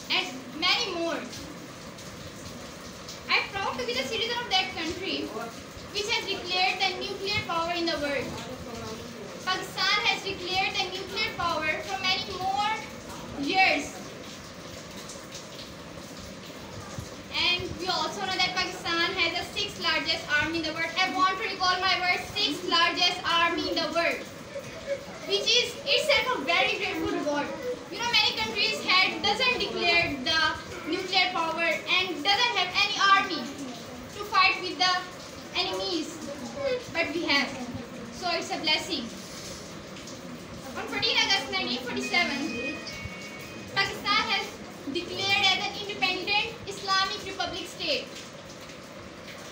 and many more. I am proud to be the citizen of that country which has declared the nuclear power in the world. Pakistan has declared the nuclear power for many more years. And we also know that Pakistan has the 6th largest army in the world. I want to recall my word, 6th largest army in the world, which is itself a very grateful reward. You know, many countries doesn't declare the nuclear power and doesn't have any army to fight with the enemies, but we have. So it's a blessing. On 14 August 1947, Pakistan has declared as an independent Islamic Republic state.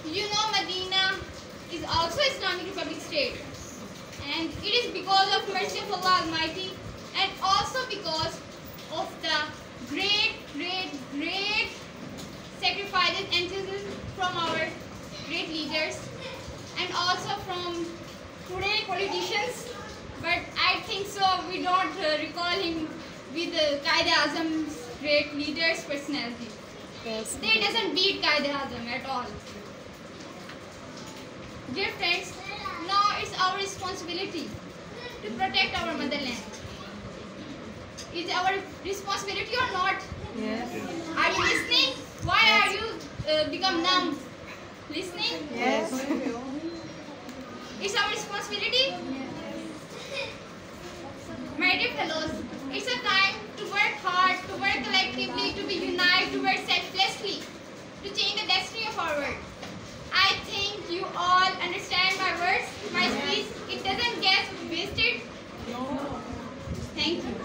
You know, Medina is also Islamic Republic state, and it is because of mercy of Allah Almighty, and also because of the great sacrifices and enthusiasm from our great leaders, and also from today politicians. But I think so we don't recall him with Qaeda-Azam's great leaders' personality. Yes. They doesn't beat Qaeda-Azam at all. Dear friends, now it's our responsibility to protect our motherland. Is it our responsibility or not? Yes. Are you listening? Why are you become numb? Listening? Yes. It's our responsibility. My dear fellows, it's a time to work hard, to work collectively, to be united, to work selflessly, to change the destiny of our world. I think you all understand my words, my speech. It doesn't get wasted. No. Thank you.